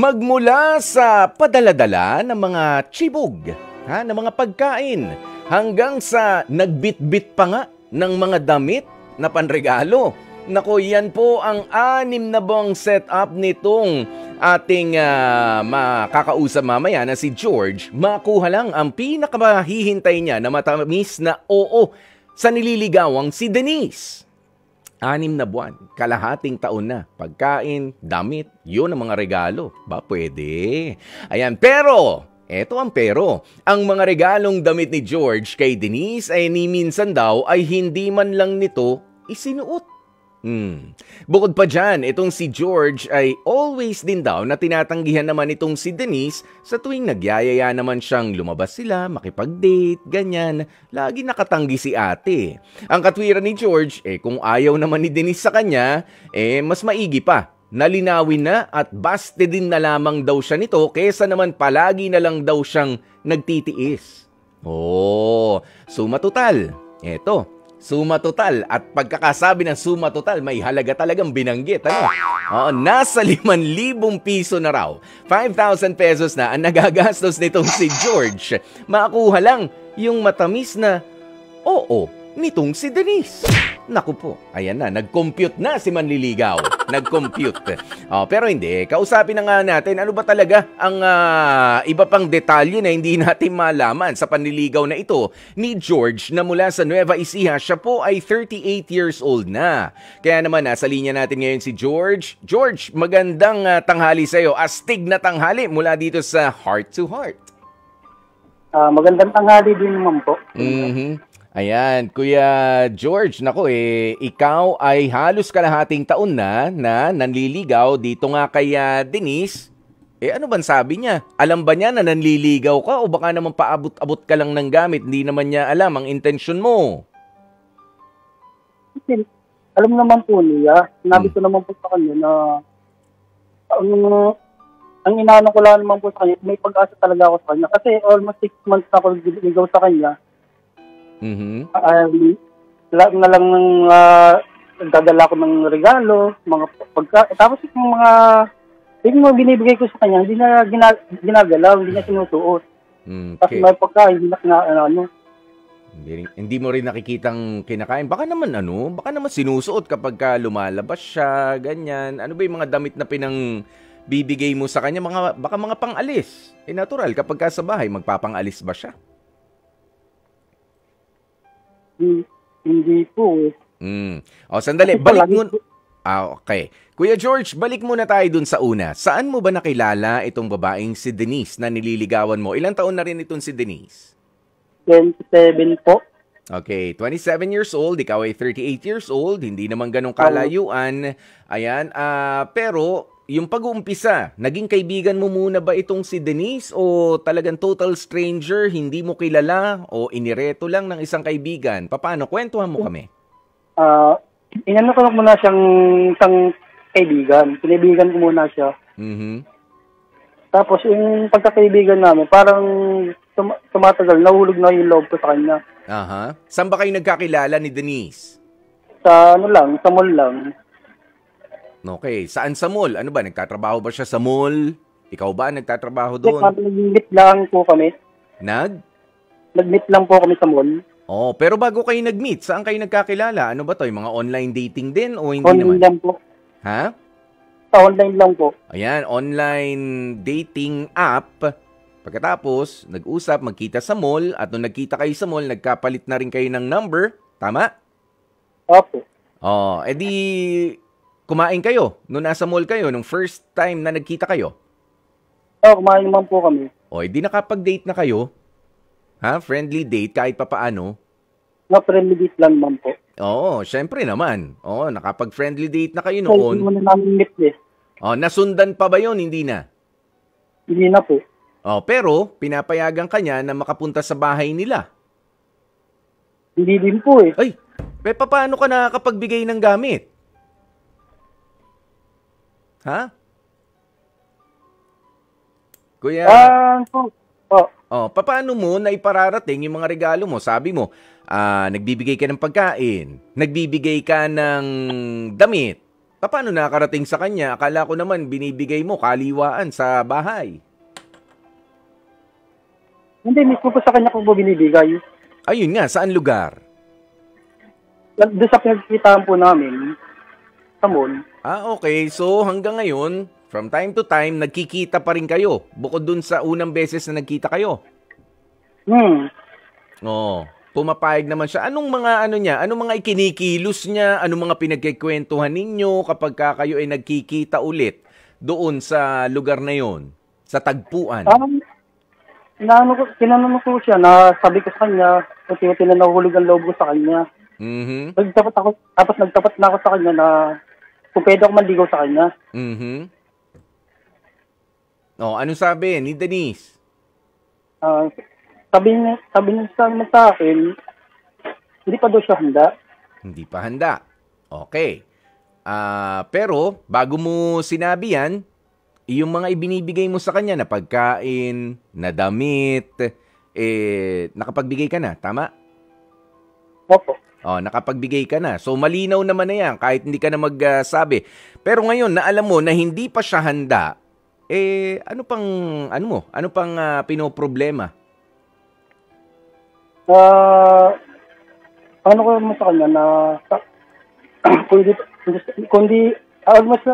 Magmula sa padala-dala ng mga chibog, ng mga pagkain, hanggang sa nagbitbit pa nga ng mga damit na panregalo. Nako, yan po ang 6 na buwang setup nitong ating makakausap mamaya na si George. Makuha lang ang pinakamahihintay niya na matamis na oo sa nililigawang si Denise. 6 na buwan, kalahating taon na. Pagkain, damit, yun ang mga regalo. Ba, pwede. Ayan, pero, eto ang pero. Ang mga regalong damit ni George kay Denise ay ni minsan daw ay hindi man lang nito isinuot. Bukod pa dyan, itong si George ay always din daw na tinatanggihan naman itong si Denise sa tuwing nagyayaya naman siyang lumabas sila, makipag-date, ganyan. Lagi nakatanggi si ate. Ang katwiran ni George, kung ayaw naman ni Denise sa kanya, mas maigi pa. Nalinawin na at baste din na lamang daw siya nito kesa naman palagi na lang daw siyang nagtitiis. Suma total. Eto. Suma total, at pagkakasabi ng suma total, may halaga talagang binanggit. Nasa 5,000 piso na raw. 5,000 pesos na ang nagagastos nitong si George. Makuha lang yung matamis na oo nitong si Denise. Naku po, ayan na, nag-compute na si Manliligaw. Nag-compute. Pero hindi, kausapin na nga natin, ano ba talaga ang iba pang detalye na hindi natin malaman sa panliligaw na ito ni George na mula sa Nueva Ecija. Siya po ay 38 years old na. Kaya naman, nasa linya natin ngayon si George. George, magandang tanghali sa'yo. Astig na tanghali mula dito sa Heart to Heart. Magandang tanghali din naman po. Ayan, Kuya George, nako ikaw ay halos kalahating taon na nanliligaw dito nga kay Denise. Ano bang sabi niya? Alam ba niya na nanliligaw ka o baka naman paabot-abot ka lang ng gamit? Hindi naman niya alam ang intensyon mo. Alam naman po niya, sinabi ko naman po sa kanya na ang inaano ko lang naman po sa kanya, may pag-asa talaga ako sa kanya. Kasi almost 6 months na ako niligaw sa kanya. Lahat na lang ng dadala ko ng regalo, mga tapos yung mga binibigay ko sa kanya, hindi na ginagalaw, hindi na sinusuot. Tapos may pagkain, hindi na Hindi mo rin nakikitang kinakain. Baka naman sinusuot kapag lumalabas siya, ganyan. Ano ba yung mga damit na bibigay mo sa kanya? Baka mga pang-alis. Natural, kapag sa bahay, magpapang-alis ba siya? Hindi po. Sandali, balik mo. Okay. Kuya George, balik muna tayo dun sa una. Saan mo ba nakilala itong babaeng si Denise na nililigawan mo? Ilang taon na rin itong si Denise? 27 po. Okay, 27 years old, ikaw ay 38 years old, hindi naman ganong kalayuan. Ayan, pero yung pag-uumpisa, naging kaibigan mo muna ba itong si Denise o talagang total stranger, hindi mo kilala o inireto lang ng isang kaibigan? Paano? Kwentuhan mo kami. Inano ko muna siyang isang kaibigan. Kaibigan ko muna siya. Tapos yung pagkakaibigan namin, parang tumatagal, nahulog na yung loob ko sa kanya. Saan ba kayo nagkakilala ni Denise? Sa mall lang. Okay, saan sa mall? Ano ba, nagtatrabaho ba siya sa mall? Ikaw ba nagtatrabaho doon? Nag-meet lang po kami. Nag-meet lang po kami sa mall. Pero bago kayo nag-meet, saan kayo nagkakilala? Ano ba to? Yung mga online dating din o hindi online naman? Lang po. Online lang po. Ayan, online dating app. Pagkatapos, nag-usap, magkita sa mall, at nung nagkita kayo sa mall, nagkapalit na rin kayo ng number. Tama? Opo. Kumain kayo nung nasa mall kayo, nung first time na nagkita kayo? Kumain naman po kami. Di nakapag-date na kayo? Friendly date kahit papaano? Friendly date lang naman po. Syempre naman. Nakapag-friendly date na kayo noon. Hindi na namin meet nasundan pa ba yon? Hindi na? Hindi na po. Pero pinapayagan ka niya na makapunta sa bahay nila? Hindi din po paano ka nakakapagbigay ng gamit? Kuya? Paano mo na ipararating yung mga regalo mo? Sabi mo, nagbibigay ka ng pagkain, nagbibigay ka ng damit, Paano nakarating sa kanya? Akala ko naman binibigay mo kaliwaan sa bahay. Hindi, mismo po sa kanya ko po binibigay. Ayun nga, saan lugar? Doon sa pinagkitaan po namin, sa mall. Okay. So, hanggang ngayon, from time to time, nagkikita pa rin kayo. Bukod dun sa unang beses na nagkita kayo. Pumapayag naman siya. Anong mga ikinikilos niya? Anong mga pinagkikwentuhan ninyo kapag kayo ay nagkikita ulit doon sa lugar na yon, sa tagpuan? Tinanong ko siya na sabi ko sa kanya, unti-unti na nahuhulog ang loob ko sa kanya. Tapos nagtapat na ako sa kanya na kung pwede ako manligaw sa kanya. Anong sabi ni Denise? Sabi niya sa akin, hindi pa daw siya handa. Hindi pa handa. Okay. Pero, bago mo sinabi yan, yung mga ibinibigay mo sa kanya na pagkain, na damit, nakapagbigay ka na, tama? Opo. Nakapagbigay ka na. So, malinaw naman na yan, kahit hindi ka na magsabi. Pero ngayon, na alam mo na hindi pa siya handa, ano pang pinoproblema? Ano ko mo sa kanya na kundi almost 6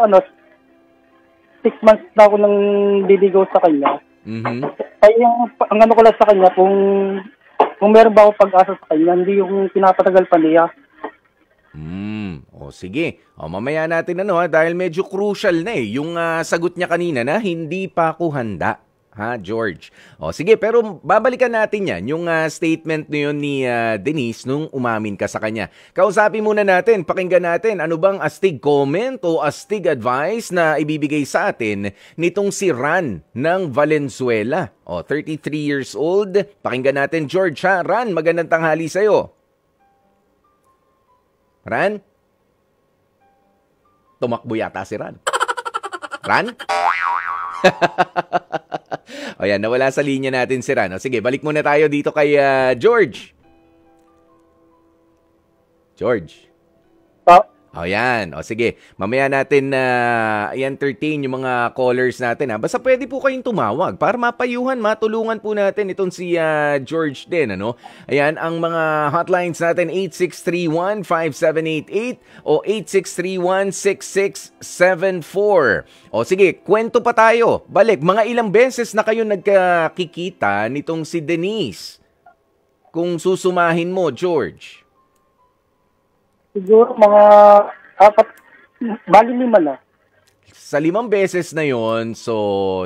months na ako nang diligaw sa kanya. Ay ang ano ko lang sa kanya kung meron ba ako pag-asa sa kanya, hindi yung pinapatagal pa niya. Sige. Mamaya natin dahil medyo crucial na yung sagot niya kanina na hindi pa ako handa. Ha, George? Sige, pero babalikan natin yan, yung statement na yun ni Denise nung umamin ka sa kanya. Kausapin muna natin, pakinggan natin, ano bang astig comment o astig advice na ibibigay sa atin nitong si Ran ng Valenzuela. 33 years old. Pakinggan natin, George, ha? Ran, magandang tanghali sa'yo. Ran? Tumakbo yata si Ran. Ran? Ayan, nawala sa linya natin si Ran. Sige, balik muna tayo dito kay George. George. Ayan. Sige, mamaya natin i-entertain yung mga callers natin. Basta pwede po kayong tumawag para mapayuhan, matulungan po natin itong si George din. Ayan, ang mga hotlines natin 8631-5788 o 8631-6674. Sige, kwento pa tayo. Balik, mga ilang beses na kayo nagkakikita nitong si Denise? Kung susumahin mo, George. Siguro mga 4, bali 5 na. Sa 5 beses na yon, so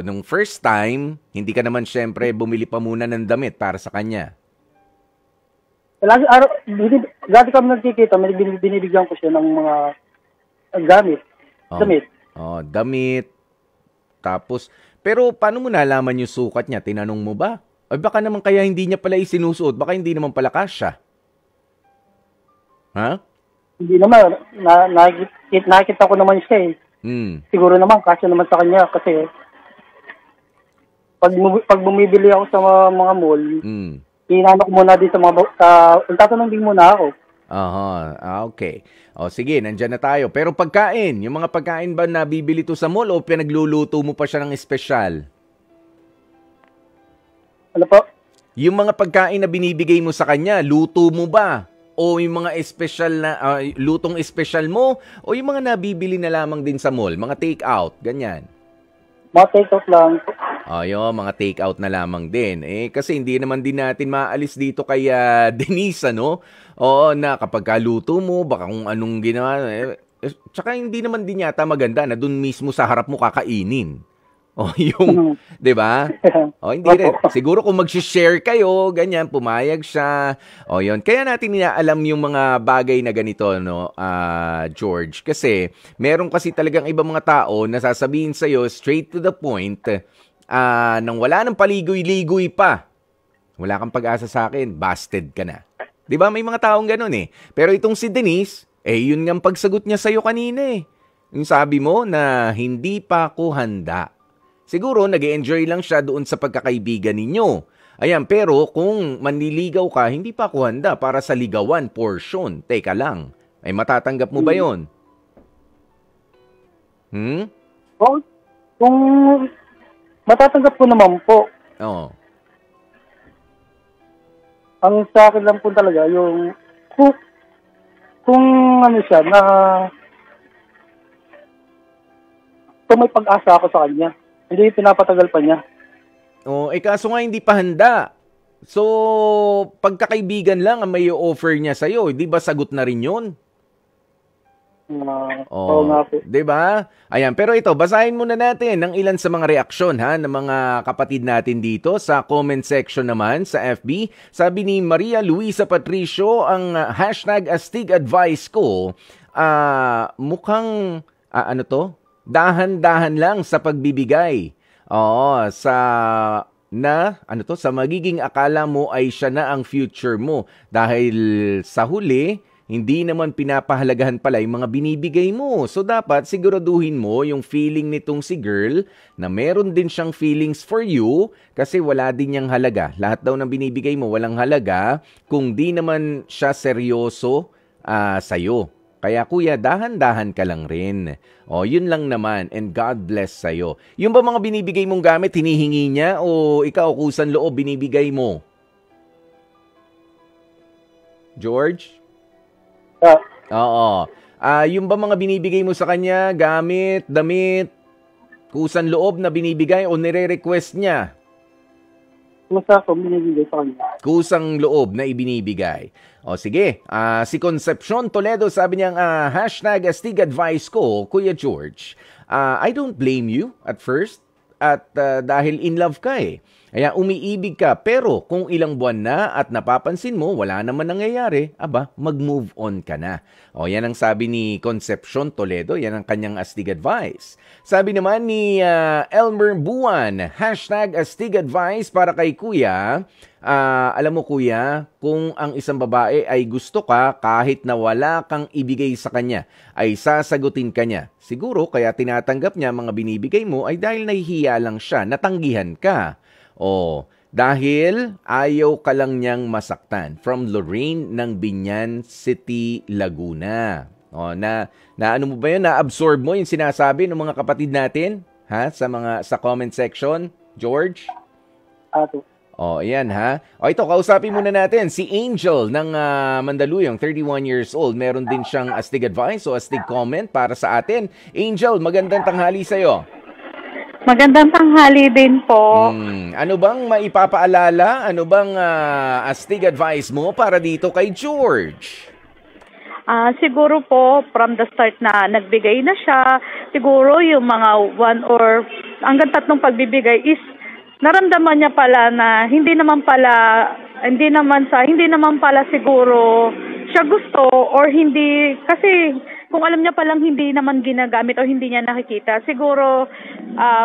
nung first time, hindi ka naman syempre bumili pa muna ng damit para sa kanya. Dati kami nagkikita, binibigyan ko siya ng mga damit. Damit. Tapos, pero paano mo nalaman yung sukat niya? Tinanong mo ba? Ay baka naman kaya hindi niya pala isinusuot, baka hindi naman pala kasya. Ha? Hindi naman, nakikita ko naman siya Siguro naman, kasya naman sa kanya kasi pag bumibili ako sa mga mall, inanok muna din sa mga, tatanong din muna ako. Okay. Sige, nandyan na tayo. Pero pagkain, yung mga pagkain ba nabibili to sa mall o pinagluluto mo pa siya ng espesyal? Ano po? Yung mga pagkain na binibigay mo sa kanya, luto mo ba? O yung mga espesyal na, lutong espesyal mo? O yung mga nabibili na lamang din sa mall? Mga take-out, ganyan? Mga take-out lang. Yung mga take-out na lamang din. Kasi hindi naman din natin maalis dito kay Denise, na kapag kaluto mo, baka kung anong ginawa. Tsaka hindi naman din yata maganda na dun mismo sa harap mo kakainin. Yung, 'di ba? Hindi rin. Siguro kung mag-share kayo, ganyan, pumayag siya. Yun. Kaya natin inaalam yung mga bagay na ganito, George. Kasi meron kasi talagang ibang mga tao na sasabihin sa'yo straight to the point, nang wala nang paligoy-ligoy pa. Wala kang pag-asa sa akin, busted ka na. 'Di ba? May mga taong ganun Pero itong si Denise, yun nga ang pagsagot niya sa'yo kanina Yung sabi mo na hindi pa ako handa. Siguro, nag-enjoy lang siya doon sa pagkakaibigan ninyo. Ayan, pero kung manliligaw ka, hindi pa ako handa para sa ligawan portion. Teka lang, ay matatanggap mo ba yon? Kung matatanggap ko naman po. Oo. Ang sa akin lang po talaga, yung kung ano siya, na kung may pag-asa ako sa kanya, hindi pinapatagal pa niya. Kaso nga hindi pa handa. So, pagkakaibigan lang ang may offer niya sa'yo, di ba sagot na rin yun? Oo nga po. Diba? Ayan, pero ito, basahin muna natin ng ilan sa mga reaksyon ng mga kapatid natin dito sa comment section naman sa FB. Sabi ni Maria Luisa Patricio, ang hashtag astig advice ko, mukhang, dahan-dahan lang sa pagbibigay. Sa magiging akala mo ay siya na ang future mo. Dahil sa huli, hindi naman pinapahalagahan pala yung mga binibigay mo. So, dapat siguraduhin mo yung feeling nitong si girl na meron din siyang feelings for you kasi wala din niyang halaga. Lahat daw ng binibigay mo walang halaga kung di naman siya seryoso sa'yo. Kaya kuya, dahan-dahan ka lang rin. Yun lang naman. And God bless sa'yo. Yung ba mga binibigay mong gamit, hinihingi niya o ikaw kusan loob binibigay mo? George? Oo. Yung ba mga binibigay mo sa kanya, gamit, damit, kusan loob na binibigay o nire-request niya? Basta ako binibigay sa kanya. Kusang loob na ibinibigay. Sige. Si Concepcion Toledo, sabi niyang hashtag astig advice ko, Kuya George. I don't blame you at first at dahil in love ka eh. Kaya umiibig ka, pero kung ilang buwan na at napapansin mo, wala naman nangyayari, mag-move on ka na. Yan ang sabi ni Concepcion Toledo, yan ang kanyang astig advice. Sabi naman ni Elmer Buwan, hashtag astig advice para kay kuya. Alam mo kuya, kung ang isang babae ay gusto ka, kahit na wala kang ibigay sa kanya, ay sasagutin ka niya. Siguro kaya tinatanggap niya mga binibigay mo ay dahil nahihiya lang siya, natanggihan ka. Dahil ayaw ka lang niyang masaktan. From Lorraine ng Binyan City, Laguna. Ano mo ba yun? Na-absorb mo yung sinasabi ng mga kapatid natin? Sa comment section? George? Ayan ha. Ito, kausapin muna natin si Angel ng Mandaluyong, 31 years old. Meron din siyang astig advice o astig comment para sa atin. Angel, magandang tanghali sa'yo. Magandang tanghali din po. Ano bang maipapaalala? Ano bang astig advice mo para dito kay George? Siguro po, from the start na nagbigay na siya, siguro yung mga 1 or hanggang 3 pagbibigay is naramdaman niya pala na hindi naman pala siguro siya gusto or hindi, kasi kung alam niya palang hindi naman ginagamit o hindi niya nakikita, siguro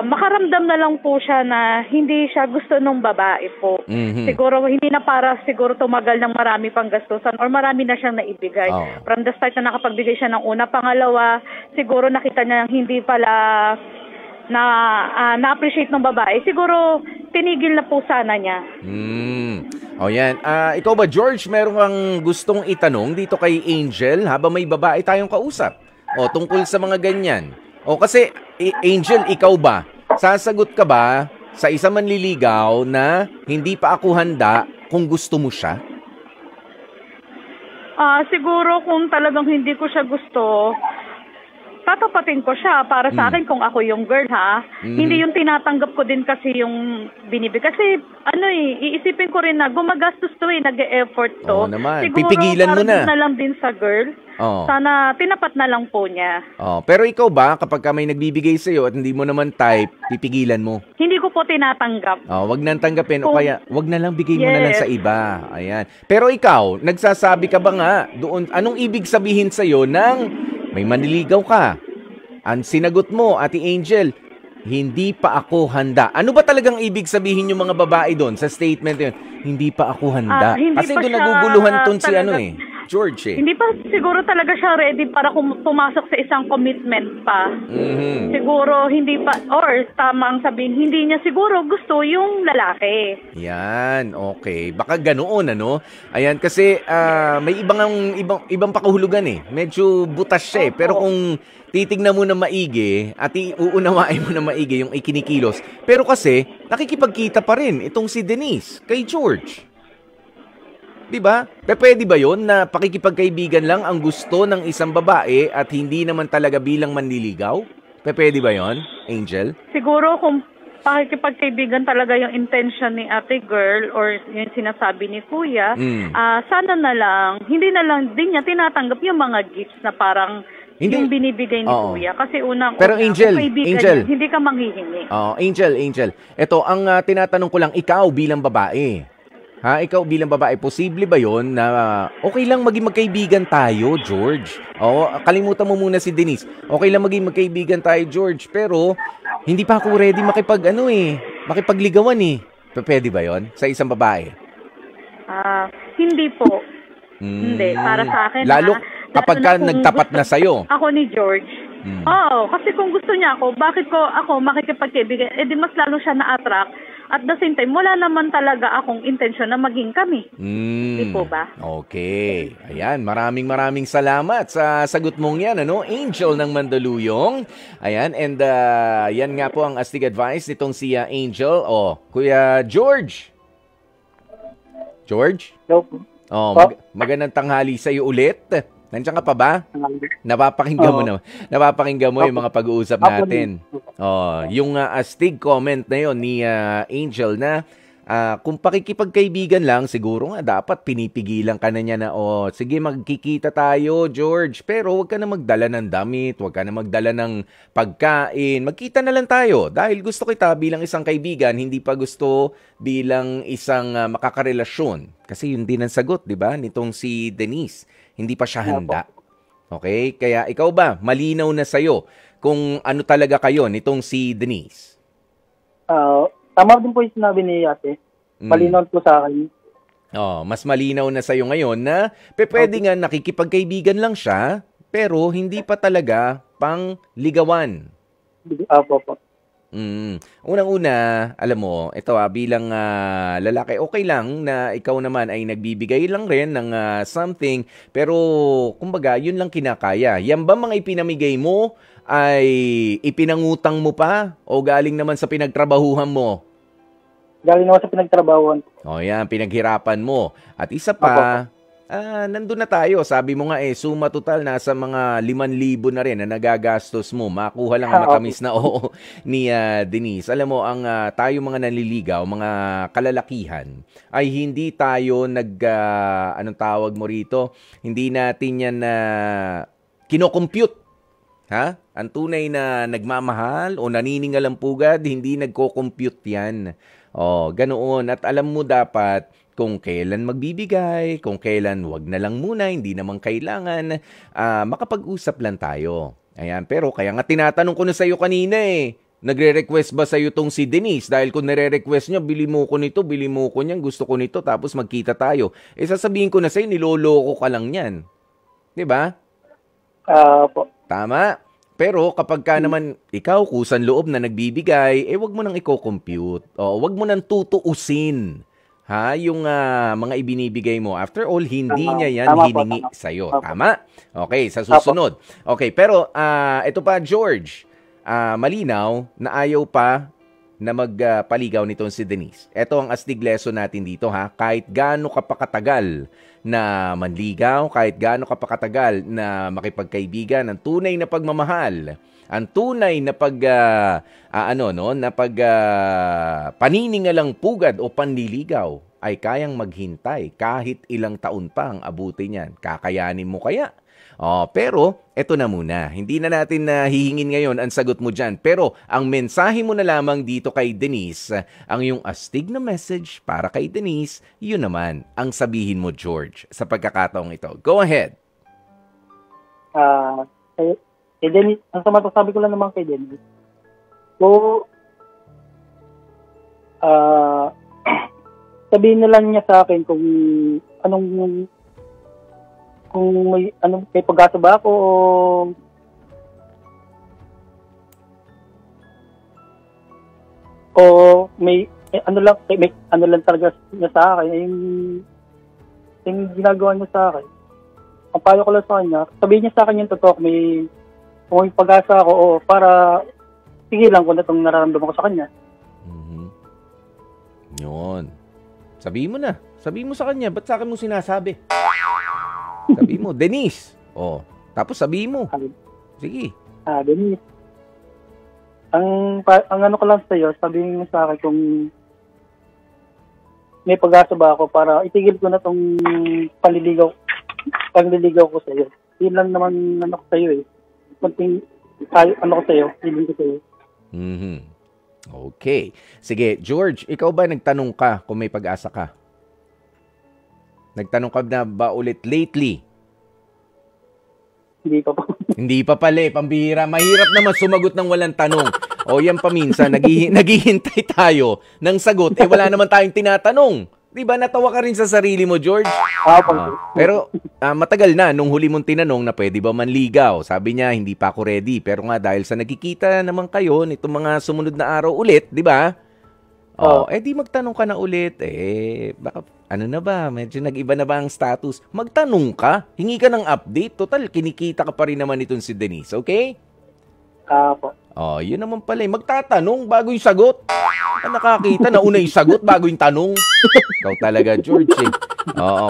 makaramdam na lang po siya na hindi siya gusto nung babae po. Siguro hindi na para siguro tumagal ng marami pang gastusan or marami na siyang naibigay. From the start na nakapagbigay siya ng una. Pangalawa, siguro nakita niya hindi pala na-appreciate ng babae. Siguro tinigil na po sana niya. Yan. Ikaw ba, George, meron kang gustong itanong dito kay Angel habang may babae tayong kausap? Tungkol sa mga ganyan. Kasi, Angel, ikaw ba? Sasagot ka ba sa isang manliligaw na hindi pa ako handa kung gusto mo siya? Siguro kung talagang hindi ko siya gusto, tatapatin ko siya para sa akin kung ako yung girl Hindi yung tinatanggap ko din kasi yung binibig. Kasi iisipin ko rin na gumagastos to nag-e-effort to. Naman. Siguro pipigilan mo na. Na lang din sa girl. Sana tinapat na lang po niya. Pero ikaw ba, kapag may nagbibigay sa'yo at hindi mo naman type, pipigilan mo? Hindi ko po tinatanggap. Wag nang tanggapin o kaya wag na lang bigay mo na lang sa iba. Ayan. Pero ikaw, nagsasabi ka ba nga doon, anong ibig sabihin sa'yo ng may manliligaw ka? Ang sinagot mo, Ate Angel, hindi pa ako handa. Ano ba talagang ibig sabihin yung mga babae doon sa statement yun? Hindi pa ako handa. Kasi doon naguguluhan ton si George eh. Hindi pa siguro talaga siya ready para pumasok sa isang commitment pa. Siguro hindi pa, or tamang sabihin, hindi niya siguro gusto yung lalaki. Yan, okay. Baka ganoon, ano? Ayan, kasi may ibang pakahulugan eh. Medyo butas siya eh. Pero kung titignan mo na maigi at uunawain mo na maigi yung ikinikilos. Pero kasi, nakikipagkita pa rin itong si Denise kay George. Diba? Pwede ba yun na pakikipagkaibigan lang ang gusto ng isang babae at hindi naman talaga bilang manliligaw? Pwede ba yun, Angel? Siguro kung pakikipagkaibigan talaga yung intention ni ate girl or yung sinasabi ni kuya, sana na lang, hindi na lang din niya tinatanggap yung mga gifts na parang yung binibigay ni kuya. Kasi Pero Angel, Angel, hindi ka manghihingi. Angel. Ito, ang tinatanong ko lang, ikaw bilang babae. Ikaw bilang babae, posible ba yon na okay lang maging magkaibigan tayo, George? Kalimutan mo muna si Denise. Okay lang maging magkaibigan tayo, George, pero hindi pa ako ready makipagligawan eh. Pwede ba yon sa isang babae? Hindi po. Hindi, para sa akin. Lalo kapag ka nagtapat na sa'yo. Ako ni George. Kasi kung gusto niya ako, bakit ko ako makikipagkaibigan? Di mas lalo siya na-attract. At the same time, wala naman talaga akong intensyon na maging kami. Di po ba? Okay. Ayan, maraming salamat sa sagot mong yan, ano? Angel ng Mandaluyong. Ayan, and yan nga po ang astig advice nitong si Angel. Kuya George. George? Hello. Magandang tanghali sa iyo ulit. Nandiyan ka pa ba? Napapakinggan mo yung mga pag-uusap natin. Yung astig comment na yon ni Angel na kung pakikipagkaibigan lang, siguro nga dapat pinipigilan ka na niya na, sige magkikita tayo, George, pero huwag ka na magdala ng damit, huwag ka na magdala ng pagkain, magkita na lang tayo dahil gusto kita bilang isang kaibigan, hindi pa gusto bilang isang makakarelasyon. Kasi yun din ang sagot, di ba, nitong si Denise. Hindi pa siya handa. Okay? Kaya ikaw ba, malinaw na sa'yo kung ano talaga kayo nitong si Denise? Tama din po yung sinabi ni ate. Malinaw po sa akin. Mas malinaw na sa'yo ngayon na pwede nga nakikipagkaibigan lang siya, pero hindi pa talaga pang ligawan. Opo. Unang-una, alam mo, ito bilang lalaki, okay lang na ikaw naman ay nagbibigay lang rin ng something, pero kumbaga, yun lang kinakaya. Yan ba mga ipinamigay mo ay ipinangutang mo pa o galing naman sa pinagtrabahuhan mo? Galing naman sa pinagtrabahuhan. Yan, pinaghirapan mo. At isa pa, nandun na tayo. Sabi mo nga suma total nasa mga 5,000 na rin na nagagastos mo. Makuha lang ang matamis na oo ni Denise. Alam mo, ang tayo mga nanliligaw, mga kalalakihan, ay hindi tayo anong tawag mo rito? Hindi natin yan kinocompute. Ang tunay na nagmamahal o naniningal ang pugad, hindi nagko-compute yan. Ganoon. At alam mo dapat kung kailan magbibigay, kung kailan wag na lang muna, hindi naman kailangan, makapag-usap lang tayo. Ayan, pero kaya nga tinatanong ko na sa'yo kanina nagre-request ba sa'yo tong si Denise? Dahil kung nire-request niya, bili mo ko nito, bili mo ko niyan, gusto ko nito, tapos magkita tayo. Sasabihin ko na sa'yo, niloloko ka lang yan. Diba? Po. Tama. Pero kapag ka naman ikaw kusan loob na nagbibigay, wag mo nang i-compute. Wag mo nang tutuusin. Yung mga ibinibigay mo. After all, hindi niya yan hiningi sa'yo. Tama? Okay, sa susunod. Okay, pero ito pa, George. Malinaw na ayaw pa na magpaligaw nitong si Denise. Ito ang astig lesson natin dito, kahit gaano ka pa katagal na manligaw, kahit gaano ka pa katagal na makipagkaibigan, ang tunay na pagmamahal, ang tunay na paniningalang pugad o panliligaw ay kayang maghintay kahit ilang taon pa ang abutin niyan. Kakayanin mo kaya? Pero, eto na muna. Hindi na natin hihingin ngayon ang sagot mo dyan. Pero, ang mensahe mo na lamang dito kay Denise, ang yung astig na message para kay Denise, yun naman ang sabihin mo, George, sa pagkakataong ito. Go ahead. Kay Denise, ang sabi ko lang naman kay Denise. So, sabihin na lang niya sa akin kung kung may pag-asa ba ako o may ano lang talaga niya sa akin, yung ginagawa niya sa akin. Ang payo ko lang sa kanya, sabihin niya sa akin yung totoo, kung may pag-asa ako, para pigilan ko na itong nararamdaman ko sa kanya. Mhm. Yun. Sabihin mo na. Sabihin mo sa kanya, ba't sa akin mo sinasabi? Sabihin mo, Denise. Oh, tapos sabihin mo. Sige. Denise. Ang ano ko lang sa'yo, sabihin mo sa akin kung may pag-asa ba ako para itigil ko na itong panliligaw ko sa'yo. Yun lang naman ano ko sa'yo eh. Kunting ano ko sa'yo, hindi ko sa'yo. Mhm. Okay. Sige, George, ikaw ba nagtanong ka kung may pag-asa ka? Nagtanong ka na ba ulit lately? Hindi pa po. Hindi pa pala eh, pambihira. Mahirap naman sumagot ng walang tanong. O yan pa minsan, naghihintay tayo ng sagot. Eh wala naman tayong tinatanong. Di ba natawa ka rin sa sarili mo, George? Pero matagal na nung huli mong tinanong na pwede ba manligaw. Sabi niya, hindi pa ako ready. Pero nga dahil sa nagkikita naman kayo nitong mga sumunod na araw ulit, di ba? Di magtanong ka na ulit. Baka ano na ba? Medyo nag-iba na ba ang status? Magtanong ka. Hingi ka ng update. Total, kinikita ka pa rin naman itong si Denise. Okay? Po. Yun naman pala. Magtatanong bago yung sagot. Nakakita, nauna yung sagot bago yung tanong. Ikaw talaga, George.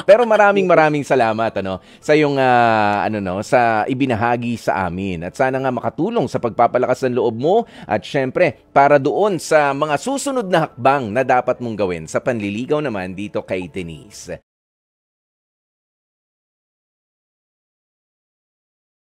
Pero maraming salamat sa yung sa ibinahagi sa amin. At sana nga makatulong sa pagpapalakas ng loob mo at syempre para doon sa mga susunod na hakbang na dapat mong gawin sa panliligaw naman dito kay Denise.